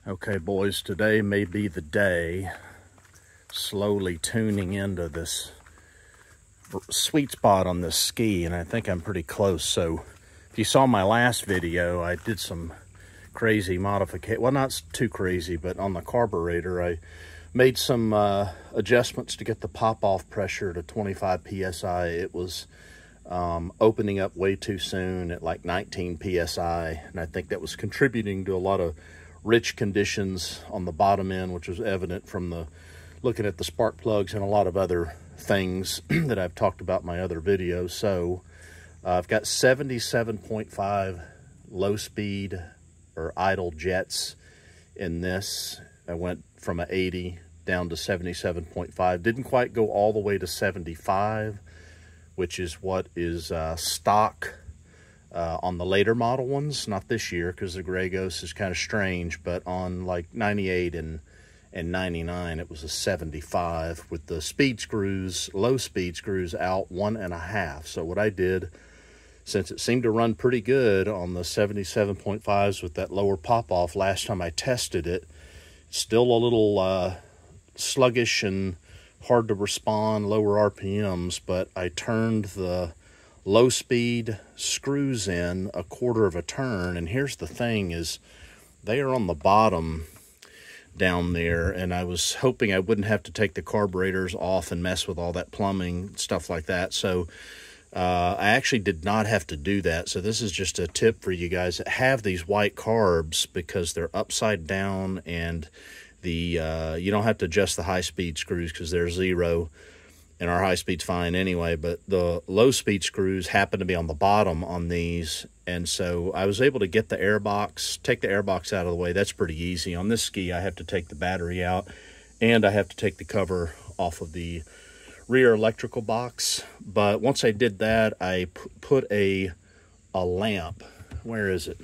Okay, boys, today may be the day. Slowly tuning into this sweet spot on this ski, and I think I'm pretty close. So if you saw my last video, I did some crazy modification. Well, not too crazy, but on the carburetor, I made some adjustments to get the pop-off pressure to 25 psi. It was opening up way too soon at like 19 psi, and I think that was contributing to a lot of rich conditions on the bottom end, which was evident from the looking at the spark plugs and a lot of other things that I've talked about in my other videos. So I've got 77.5 low speed or idle jets in this. I went from an 80 down to 77.5. Didn't quite go all the way to 75, which is what is stock on the later model ones. Not this year, because the Gray Ghost is kind of strange, but on like 98 and 99, it was a 75 with the speed screws, low speed screws out 1.5. So what I did, since it seemed to run pretty good on the 77.5s with that lower pop-off last time I tested it, still a little sluggish and hard to respond, lower RPMs, but I turned the low speed screws in a quarter of a turn. And here's the thing is, they are on the bottom down there, and I was hoping I wouldn't have to take the carburetors off and mess with all that plumbing, stuff like that. So I actually did not have to do that. So this is just a tip for you guys that have these white carbs, because they're upside down, and the you don't have to adjust the high speed screws because they're 0, and our high speed's fine anyway, but the low speed screws happen to be on the bottom on these. And so I was able to get the air box, take the air box out of the way. That's pretty easy. On this ski, I have to take the battery out, and I have to take the cover off of the rear electrical box. But once I did that, I put a lamp. Where is it?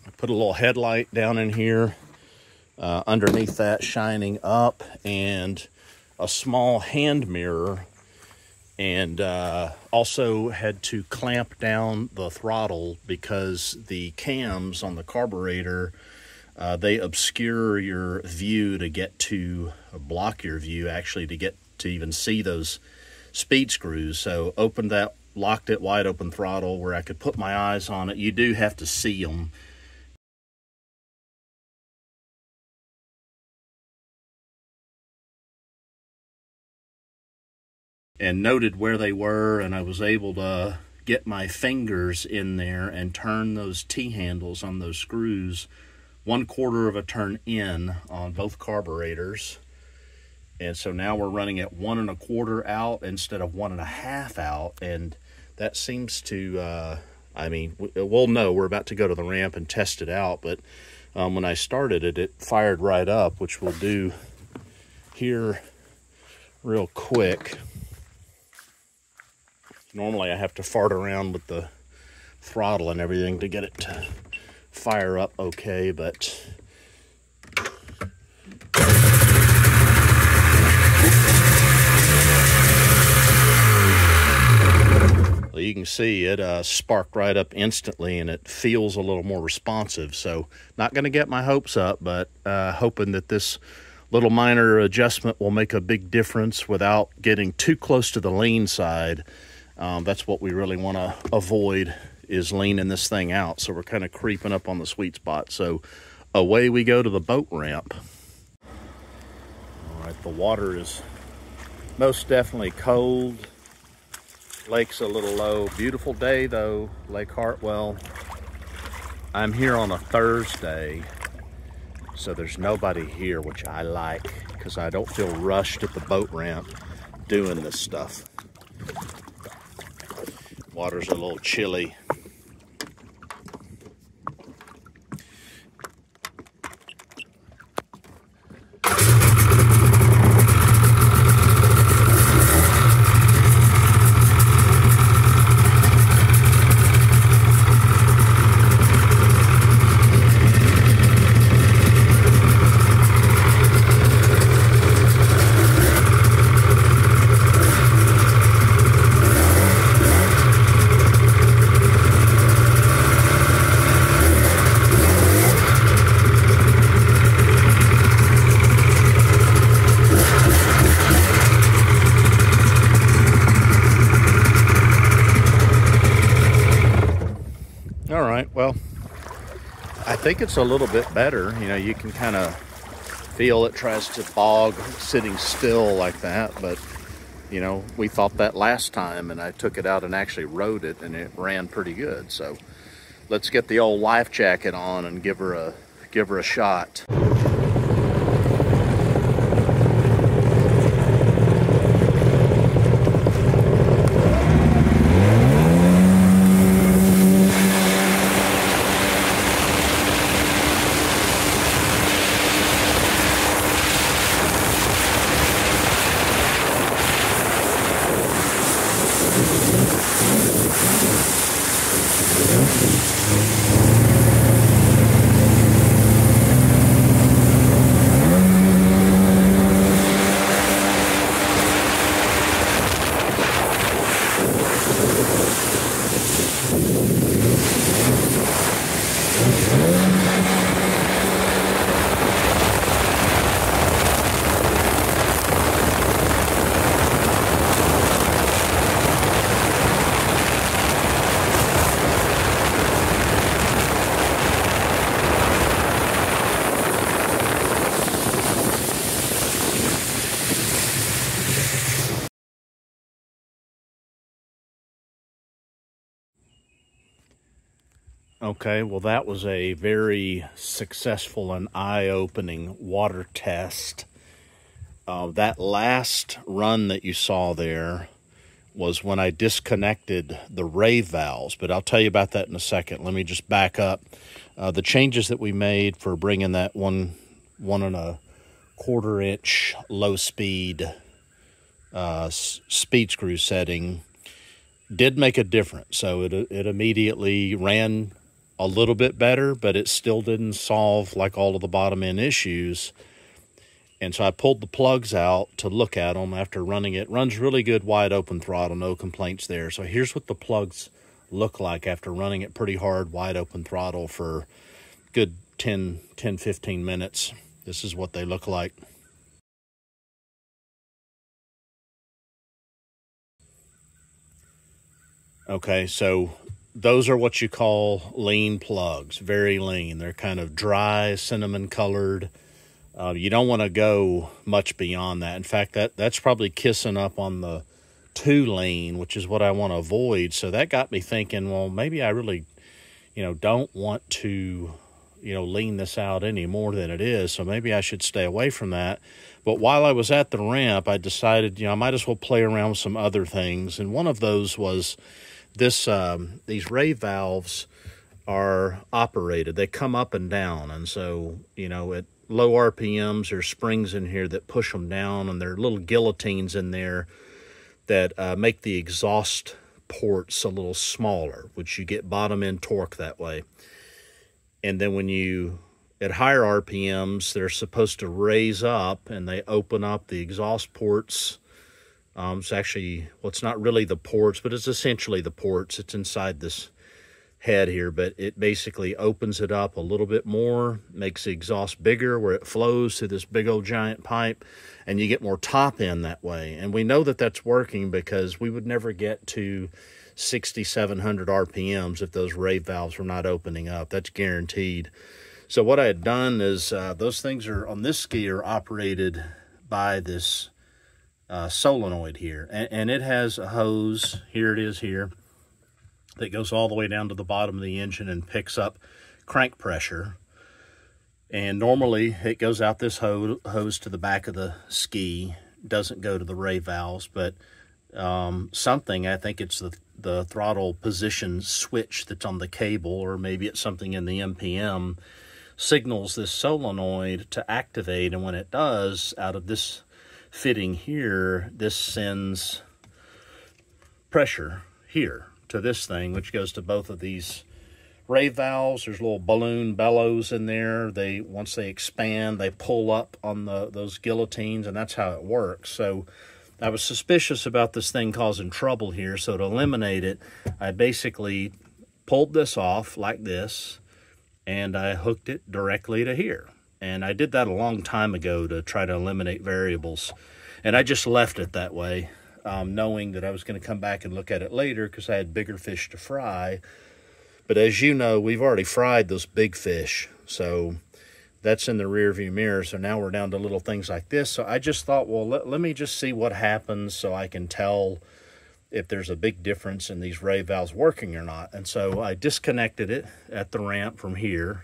I put a little headlight down in here, underneath that, shining up, and a small hand mirror, and also had to clamp down the throttle because the cams on the carburetor, they obscure your view to get to, block your view actually to get to even see those speed screws. So opened that, locked it, wide open throttle where I could put my eyes on it. You do have to see them. And noted where they were, and I was able to get my fingers in there and turn those T-handles on those screws 1/4 of a turn in on both carburetors. And so now we're running at 1 1/4 out instead of 1.5 out, and that seems to, I mean, we'll know. We're about to go to the ramp and test it out, but when I started it, it fired right up, which we'll do here real quick. Normally I have to fart around with the throttle and everything to get it to fire up okay, but well, you can see it sparked right up instantly, and it feels a little more responsive. So not going to get my hopes up, but hoping that this little minor adjustment will make a big difference without getting too close to the lean side. That's what we really want to avoid, is leaning this thing out. So we're kind of creeping up on the sweet spot. So away we go to the boat ramp. All right, the water is most definitely cold. Lake's a little low. Beautiful day though, Lake Hartwell. I'm here on a Thursday, so there's nobody here, which I like, because I don't feel rushed at the boat ramp doing this stuff. Water's a little chilly. right, well, I think it's a little bit better. You know, you can kind of feel it tries to bog sitting still like that, but you know, we thought that last time, and I took it out and actually rode it, and it ran pretty good. So let's get the old life jacket on and give her a shot. Okay, well, that was a very successful and eye-opening water test. That last run that you saw there was when I disconnected the RAVE valves, but I'll tell you about that in a second. Let me just back up. The changes that we made for bringing that 1.25 inch low speed speed screw setting did make a difference. So it immediately ran a little bit better, but it still didn't solve like all of the bottom end issues. And so I pulled the plugs out to look at them after running it. Runs really good wide open throttle, no complaints there. So here's what the plugs look like after running it pretty hard wide open throttle for good 10-15 minutes. This is what they look like. Okay, so those are what you call lean plugs, very lean. They're kind of dry, cinnamon colored. You don't want to go much beyond that. In fact, that's probably kissing up on the too lean, which is what I want to avoid. So that got me thinking, well, maybe I really, don't want to, lean this out any more than it is. So maybe I should stay away from that. But while I was at the ramp, I decided, I might as well play around with some other things. And one of those was these RAVE valves are operated. They come up and down. And so, at low RPMs, there's springs in here that push them down, and there are little guillotines in there that make the exhaust ports a little smaller, which you get bottom end torque that way. And then at higher RPMs, they're supposed to raise up, and they open up the exhaust ports. It's actually, it's not really the ports, but it's essentially the ports. It's inside this head here, but it basically opens it up a little bit more, makes the exhaust bigger where it flows through this big old giant pipe, and you get more top end that way. And we know that that's working because we would never get to 6,700 RPMs if those RAVE valves were not opening up. That's guaranteed. So what I had done is those things are on this ski are operated by this solenoid here, and it has a hose. Here it is here, that goes all the way down to the bottom of the engine and picks up crank pressure. And normally it goes out this hose to the back of the ski, doesn't go to the RAVE valves, but something, I think it's the throttle position switch that's on the cable, or maybe it's something in the MPM, signals this solenoid to activate. And when it does, out of this fitting here, this sends pressure here to this thing, which goes to both of these RAVE valves. There's little balloon bellows in there. Once they expand, they pull up on those guillotines, and that's how it works. So I was suspicious about this thing causing trouble here, so to eliminate it, I basically pulled this off like this, and I hooked it directly to here. And I did that a long time ago to try to eliminate variables, and I just left it that way, knowing that I was going to come back and look at it later because I had bigger fish to fry. But as you know, we've already fried those big fish. So that's in the rear view mirror. So now we're down to little things like this. So I just thought, well, let me just see what happens so I can tell if there's a big difference in these RAVE valves working or not. And so I disconnected it at the ramp from here.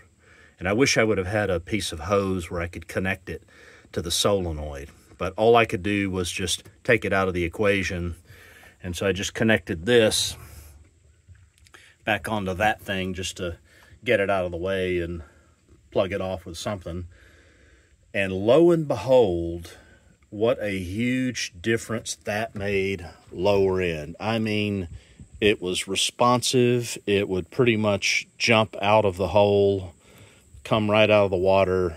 And I wish I would have had a piece of hose where I could connect it to the solenoid. But all I could do was just take it out of the equation. And so I just connected this back onto that thing just to get it out of the way and plug it off with something. And lo and behold, what a huge difference that made lower end. I mean, it was responsive. It would pretty much jump out of the hole, come right out of the water.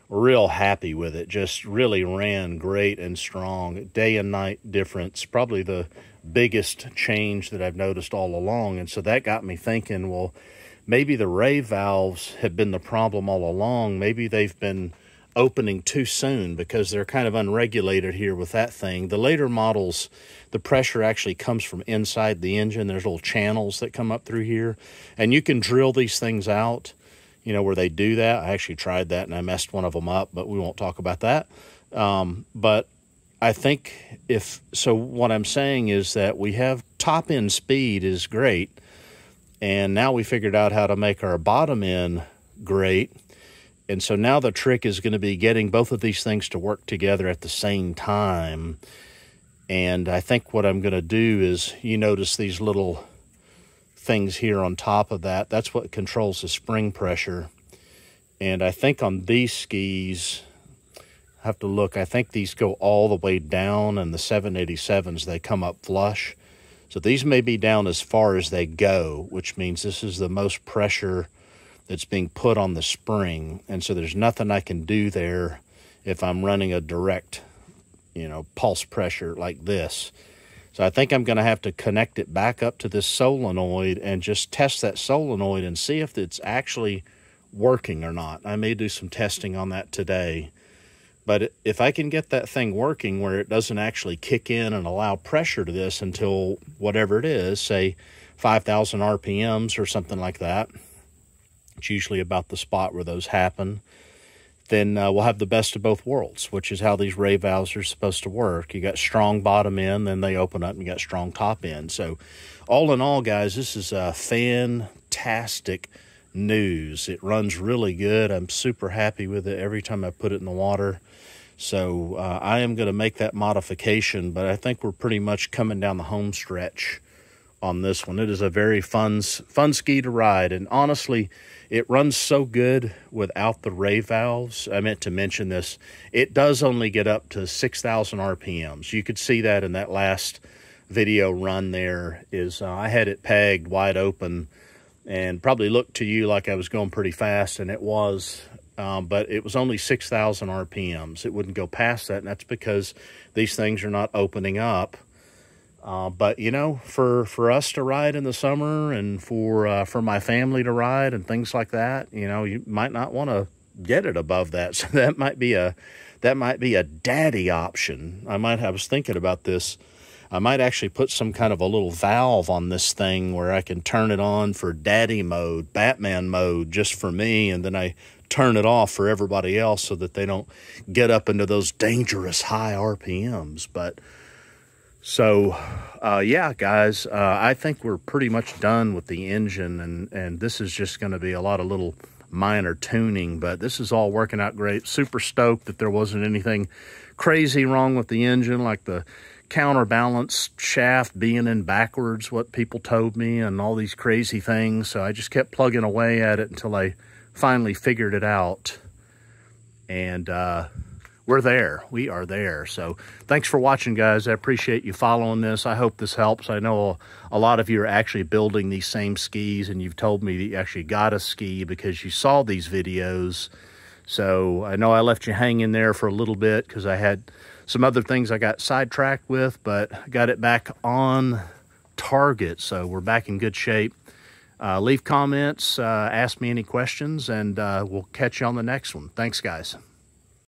Real happy with it. Just really ran great and strong. Day and night difference. Probably the biggest change that I've noticed all along. And so that got me thinking, well, maybe the RAVE valves have been the problem all along. Maybe they've been opening too soon because they're kind of unregulated here with that thing. The later models, the pressure actually comes from inside the engine. There's little channels that come up through here. And you can drill these things out, you know, where they do that. I actually tried that and I messed one of them up, but we won't talk about that. But I think so what I'm saying is that we have top end speed is great. And now we figured out how to make our bottom end great. And so now the trick is going to be getting both of these things to work together at the same time. And I think what I'm going to do is, you notice these little things here on top of that. That's what controls the spring pressure. And I think on these skis, I have to look, I think these go all the way down, and the 787s, they come up flush. So these may be down as far as they go, which means this is the most pressure that's being put on the spring. And so there's nothing I can do there if I'm running a direct, you know, pulse pressure like this. So I think I'm going to have to connect it back up to this solenoid and just test that solenoid and see if it's actually working or not. I may do some testing on that today. But if I can get that thing working where it doesn't actually kick in and allow pressure to this until whatever it is, say 5,000 RPMs or something like that, it's usually about the spot where those happen, then we'll have the best of both worlds, which is how these RAVE valves are supposed to work. You got strong bottom end, then they open up and you got strong top end. So all in all, guys, this is fantastic news. It runs really good. I'm super happy with it every time I put it in the water. So I am going to make that modification, but I think we're pretty much coming down the home stretch on this one. It is a very fun ski to ride, and honestly, it runs so good without the RAVE valves. I meant to mention this. It does only get up to 6,000 RPMs. You could see that in that last video run there. I had it pegged wide open and probably looked to you like I was going pretty fast, and it was. But it was only 6,000 RPMs. It wouldn't go past that, and that's because these things are not opening up. But, you know, for us to ride in the summer and for my family to ride and things like that, you know, you might not want to get it above that. So that might be a daddy option. I was thinking about this. I might actually put some kind of a little valve on this thing where I can turn it on for daddy mode, Batman mode, just for me, and then I turn it off for everybody else so that they don't get up into those dangerous high RPMs. But so yeah, guys, I think we're pretty much done with the engine, and this is just going to be a lot of little minor tuning, but this is all working out great. Super stoked that there wasn't anything crazy wrong with the engine, like the counterbalance shaft being in backwards, what people told me, and all these crazy things. So I just kept plugging away at it until I finally figured it out, and we're there. We are there. So thanks for watching, guys. I appreciate you following this. I hope this helps. I know a lot of you are actually building these same skis, and you've told me that you actually got a ski because you saw these videos. So I know I left you hanging there for a little bit because I had some other things I got sidetracked with, but I got it back on target. So we're back in good shape. Leave comments, ask me any questions, and we'll catch you on the next one. Thanks, guys.